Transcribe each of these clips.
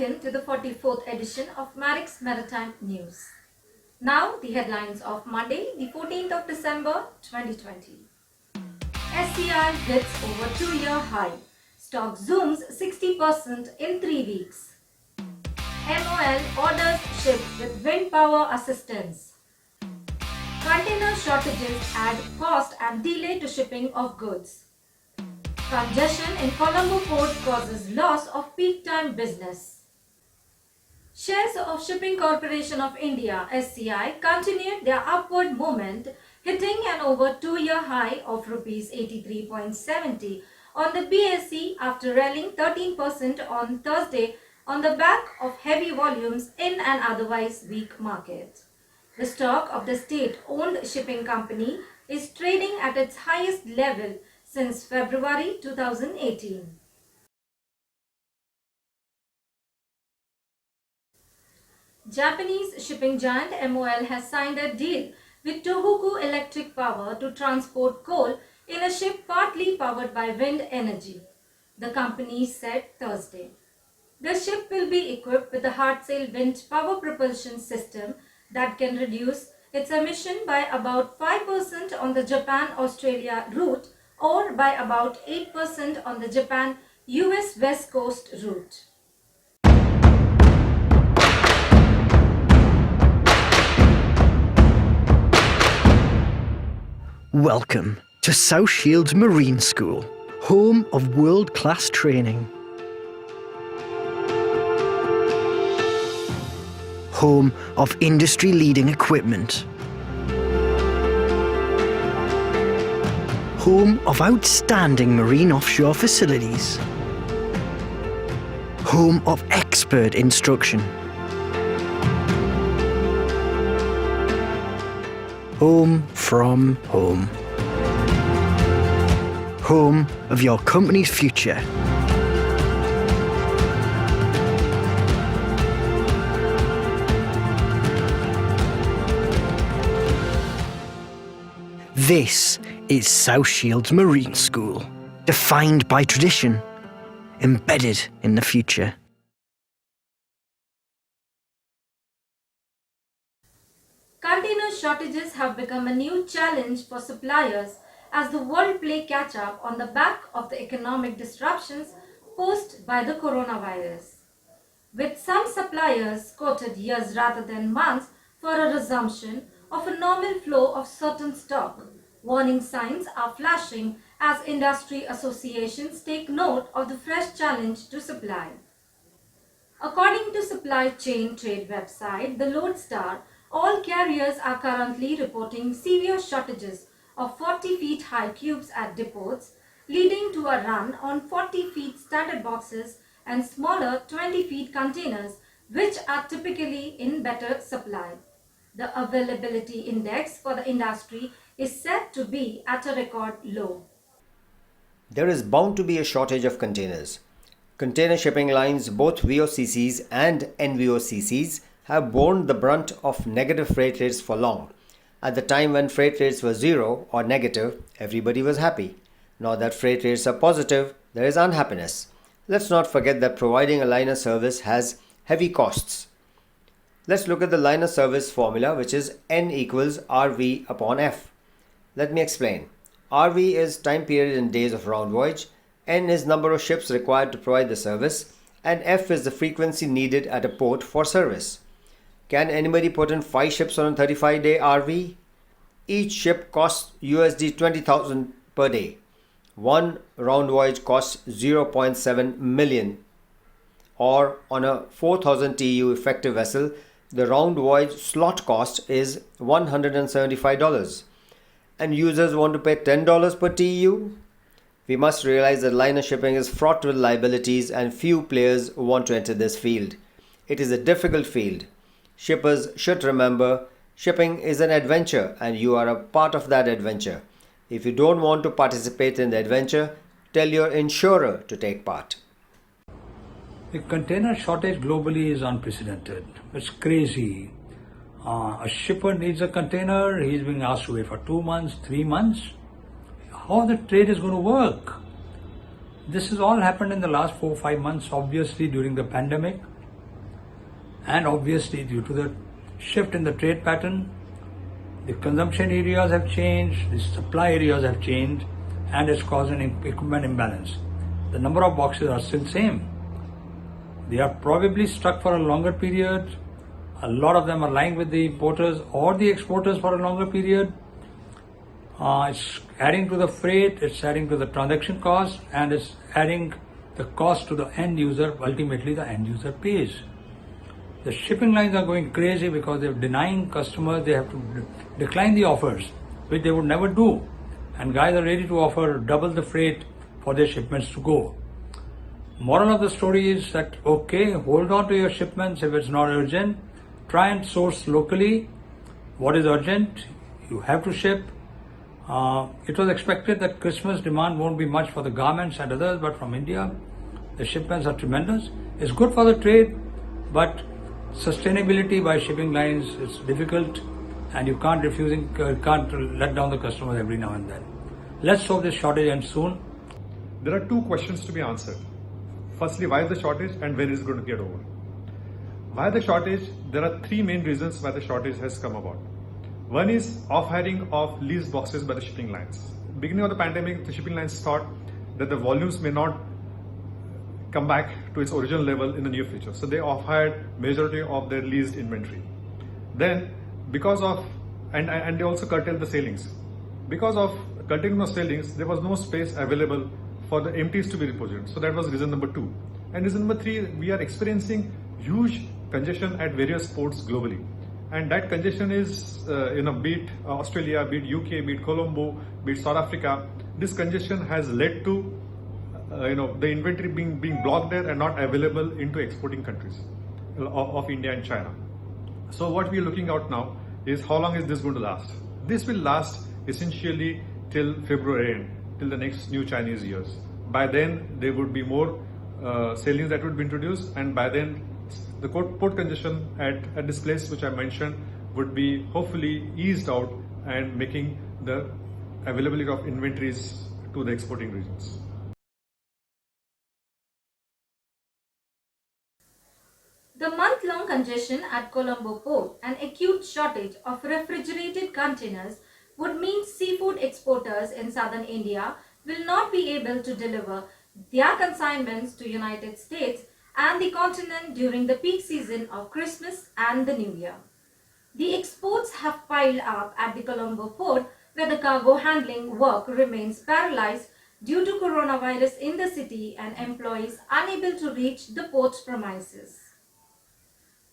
welcome to the 44th edition of Marex Maritime News. Now the headlines of Monday, the 14th of December 2020. SCI hits over 2-year high. Stock zooms 60% in 3 weeks. MOL orders ship with wind power assistance. Container shortages add cost and delay to shipping of goods. Congestion in Colombo port causes loss of peak time business. Shares of Shipping Corporation of India (SCI) continued their upward movement, hitting an over 2-year high of Rs 83.70 on the BSE after rallying 13% on Thursday on the back of heavy volumes in an otherwise weak market. The stock of the state-owned shipping company is trading at its highest level since February 2018. Japanese shipping giant MOL has signed a deal with Tohoku Electric Power to transport coal in a ship partly powered by wind energy, the company said Thursday. The ship will be equipped with a hard-sail wind power propulsion system that can reduce its emission by about 5% on the Japan-Australia route or by about 8% on the Japan-US West Coast route. Welcome to South Shields Marine School, home of world-class training. Home of industry-leading equipment. Home of outstanding marine offshore facilities. Home of expert instruction. Home from home. Home of your company's future. This is South Shields Marine School, defined by tradition, embedded in the future. Container shortages have become a new challenge for suppliers as the world play catch-up on the back of the economic disruptions posed by the coronavirus. With some suppliers quoted years rather than months for a resumption of a normal flow of certain stock, warning signs are flashing as industry associations take note of the fresh challenge to supply. According to supply chain trade website The Lodestar, all carriers are currently reporting severe shortages of 40 feet high cubes at depots, leading to a run on 40 feet standard boxes and smaller 20 feet containers, which are typically in better supply. The availability index for the industry is said to be at a record low. There is bound to be a shortage of containers. Container shipping lines, both VOCCs and NVOCCs, have borne the brunt of negative freight rates for long. At the time when freight rates were zero or negative, everybody was happy. Now that freight rates are positive, there is unhappiness. Let's not forget that providing a liner service has heavy costs. Let's look at the liner service formula, which is N equals RV upon F. Let me explain. RV is time period in days of round voyage, N is number of ships required to provide the service, and F is the frequency needed at a port for service. Can anybody put in 5 ships on a 35-day RV? Each ship costs USD 20,000 per day. One round voyage costs 0.7 million, or on a 4,000 TEU effective vessel, the round voyage slot cost is $175. And users want to pay $10 per TEU? We must realize that liner shipping is fraught with liabilities and few players want to enter this field. It is a difficult field. Shippers should remember, shipping is an adventure and you are a part of that adventure. If you don't want to participate in the adventure, tell your insurer to take part. The container shortage globally is unprecedented. It's crazy. A shipper needs a container, he's being asked to wait for 2 months, 3 months. How the trade is going to work? This has all happened in the last 4 or 5 months, obviously during the pandemic. and obviously due to the shift in the trade pattern, the consumption areas have changed, the supply areas have changed, and it's caused an equipment imbalance. The number of boxes are still same. They are probably stuck for a longer period. A lot of them are lying with the importers or the exporters for a longer period. It's adding to the freight, it's adding to the transaction cost, and it's adding the cost to the end user. Ultimately, the end user pays. The shipping lines are going crazy because they're denying customers, they have to decline the offers, which they would never do. And guys are ready to offer double the freight for their shipments to go. Moral of the story is that, okay, hold on to your shipments if it's not urgent. Try and source locally what is urgent. You have to ship. It was expected that Christmas demand won't be much for the garments and others, but from India, the shipments are tremendous. It's good for the trade, but sustainability by shipping lines is difficult, and you can't let down the customers every now and then. Let's hope this shortage ends soon. There are two questions to be answered. Firstly, why is the shortage and when is it going to get over? Why the shortage? There are three main reasons why the shortage has come about. One is off-hiring of leased boxes by the shipping lines. Beginning of the pandemic, the shipping lines thought that the volumes may not come back to its original level in the near future. So they off-hired majority of their leased inventory. Then, because of, and they also curtailed the sailings. Because of curtailing of sailings, there was no space available for the empties to be repositioned. So that was reason number two. And reason number three, we are experiencing huge congestion at various ports globally. And that congestion is, be it Australia, be it UK, be it Colombo, be it South Africa. This congestion has led to, the inventory being blocked there and not available into exporting countries of India and China. So what we are looking at now is how long is this going to last? This will last essentially till February end, till the next new Chinese years. By then, there would be more sailings that would be introduced, and by then, the port congestion at this place which I mentioned would be hopefully eased out and making the availability of inventories to the exporting regions. The month-long congestion at Colombo port and acute shortage of refrigerated containers would mean seafood exporters in southern India will not be able to deliver their consignments to United States and the continent during the peak season of Christmas and the New Year. The exports have piled up at the Colombo port, where the cargo handling work remains paralyzed due to coronavirus in the city and employees unable to reach the port's premises.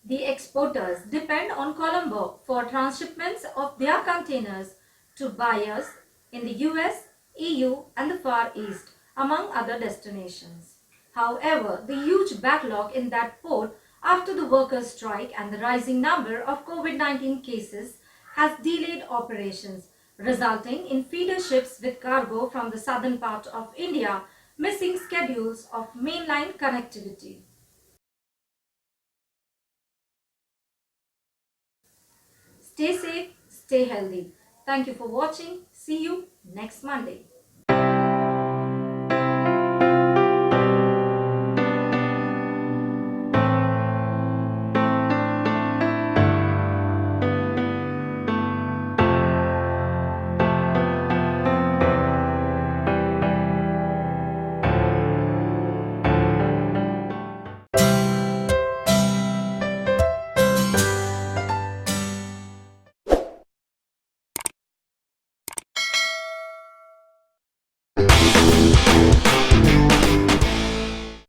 The exporters depend on Colombo for transshipments of their containers to buyers in the US, EU and the Far East, among other destinations. However, the huge backlog in that port after the workers' strike and the rising number of COVID-19 cases has delayed operations, resulting in feeder ships with cargo from the southern part of India missing schedules of mainline connectivity. Stay safe, stay healthy. Thank you for watching. See you next Monday.